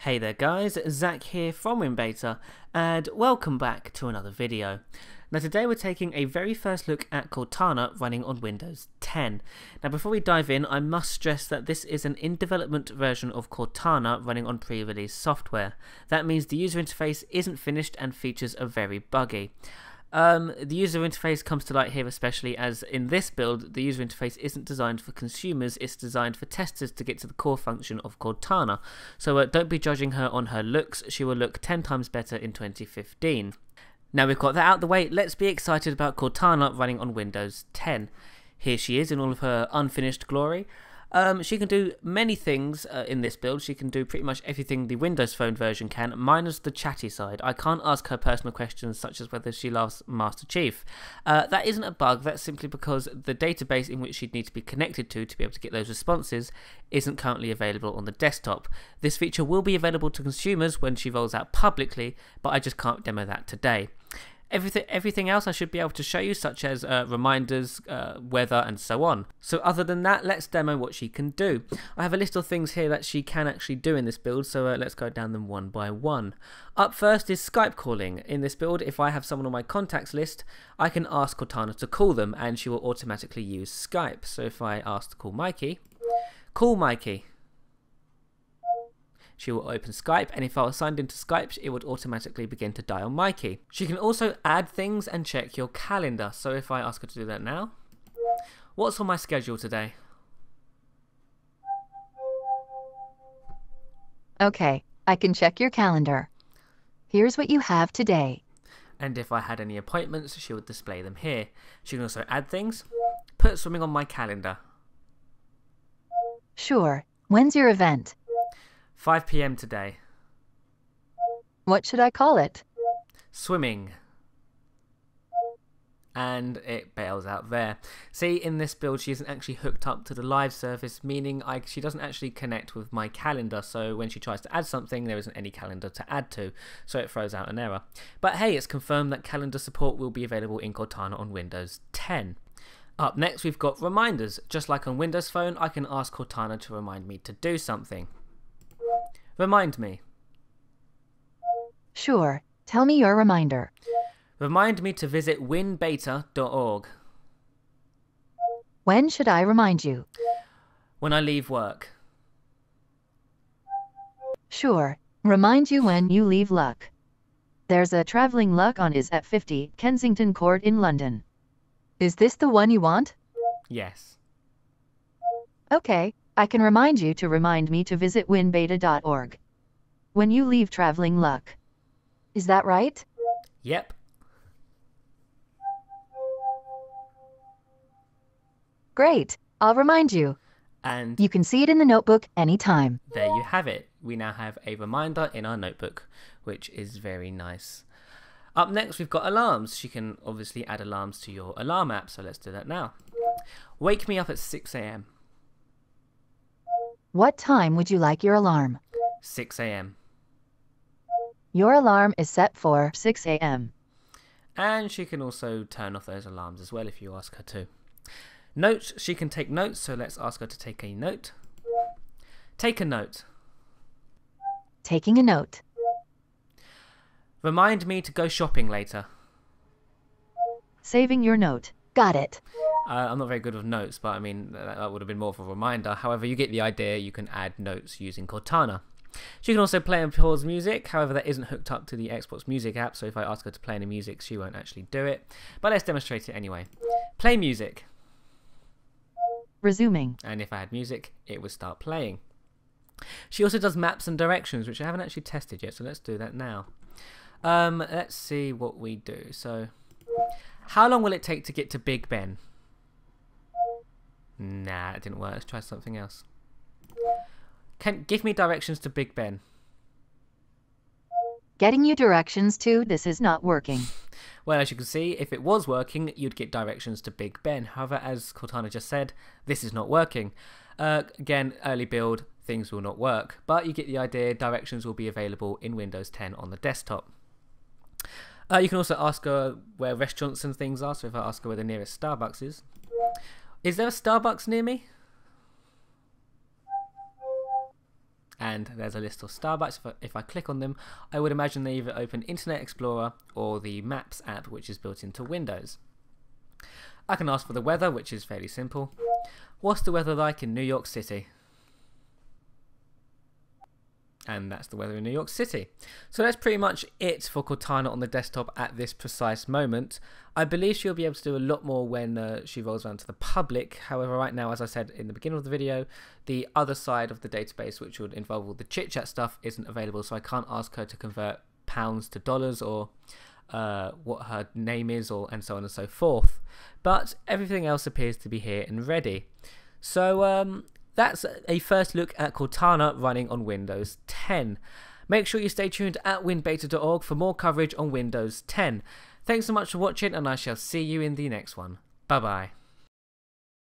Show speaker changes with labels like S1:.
S1: Hey there guys, Zach here from WinBeta, and welcome back to another video. Now today we're taking a very first look at Cortana running on Windows 10. Now before we dive in, I must stress that this is an in-development version of Cortana running on pre-release software. That means the user interface isn't finished and features are very buggy. The user interface comes to light here especially as in this build the user interface isn't designed for consumers, it's designed for testers to get to the core function of Cortana. So don't be judging her on her looks, she will look 10 times better in 2015. Now we've got that out of the way, let's be excited about Cortana running on Windows 10. Here she is in all of her unfinished glory. She can do many things in this build. She can do pretty much everything the Windows Phone version can, minus the chatty side. I can't ask her personal questions such as whether she loves Master Chief. That isn't a bug, that's simply because the database in which she'd need to be connected to be able to get those responses isn't currently available on the desktop. This feature will be available to consumers when she rolls out publicly, but I just can't demo that today. Everything else I should be able to show you, such as reminders, weather and so on. So other than that, let's demo what she can do. I have a list of things here that she can actually do in this build, so let's go down them one by one. Up first is Skype calling. In this build, if I have someone on my contacts list, I can ask Cortana to call them and she will automatically use Skype. So if I ask to call Mikey, call Mikey. She will open Skype, and if I was signed into Skype, it would automatically begin to dial Mikey. She can also add things and check your calendar. So if I ask her to do that now, what's on my schedule today?
S2: Okay, I can check your calendar. Here's what you have today.
S1: And if I had any appointments, she would display them here. She can also add things. Put swimming on my calendar.
S2: Sure. When's your event?
S1: 5 PM today.
S2: What should I call it?
S1: Swimming. And it bails out there. See, in this build she isn't actually hooked up to the live service, meaning she doesn't actually connect with my calendar, so when she tries to add something there isn't any calendar to add to, so it throws out an error. But hey, it's confirmed that calendar support will be available in Cortana on Windows 10. Up next we've got reminders. Just like on Windows Phone, I can ask Cortana to remind me to do something. Remind me.
S2: Sure. Tell me your reminder.
S1: Remind me to visit winbeta.org.
S2: When should I remind you?
S1: When I leave work.
S2: Sure. Remind you when you leave luck. There's a travelling luck on is at 50 Kensington Court in London. Is this the one you want?
S1: Yes.
S2: Okay. I can remind you to remind me to visit winbeta.org. When you leave traveling luck. Is that right?
S1: Yep.
S2: Great. I'll remind you.
S1: And
S2: you can see it in the notebook anytime.
S1: There you have it. We now have a reminder in our notebook, which is very nice. Up next we've got alarms. She can obviously add alarms to your alarm app, so let's do that now. Wake me up at 6 AM.
S2: What time would you like your alarm?
S1: 6 AM.
S2: Your alarm is set for 6 AM.
S1: And she can also turn off those alarms as well if you ask her to. Notes, she can take notes, so let's ask her to take a note. Take a note.
S2: Taking a note.
S1: Remind me to go shopping later.
S2: Saving your note. Got it.
S1: I'm not very good with notes, but I mean, that would have been more of a reminder. However, you get the idea, you can add notes using Cortana. She can also play and pause music, however that isn't hooked up to the Xbox Music app, so if I ask her to play any music, she won't actually do it. But let's demonstrate it anyway. Play music.
S2: Resuming.
S1: And if I had music, it would start playing. She also does maps and directions, which I haven't actually tested yet, so let's do that now. Let's see what we do. So, how long will it take to get to Big Ben? Nah, it didn't work. Let's try something else. Give me directions to Big Ben.
S2: Getting you directions to this is not working.
S1: Well, as you can see, if it was working, you'd get directions to Big Ben. However, as Cortana just said, this is not working. Again, early build, things will not work. But you get the idea, directions will be available in Windows 10 on the desktop. You can also ask her where restaurants and things are. So if I ask her where the nearest Starbucks is there a Starbucks near me? and there's a list of Starbucks. If I click on them, I would imagine they either open Internet Explorer or the Maps app, which is built into Windows. I can ask for the weather, which is fairly simple. What's the weather like in New York City? And that's the weather in New York City. So that's pretty much it for Cortana on the desktop at this precise moment. I believe she'll be able to do a lot more when she rolls around to the public. However, right now, as I said in the beginning of the video, the other side of the database, which would involve all the chit-chat stuff, isn't available. So I can't ask her to convert pounds to dollars or what her name is, and so on and so forth. But everything else appears to be here and ready. So that's a first look at Cortana running on Windows 10. Make sure you stay tuned at winbeta.org for more coverage on Windows 10. Thanks so much for watching, and I shall see you in the next one. Bye bye.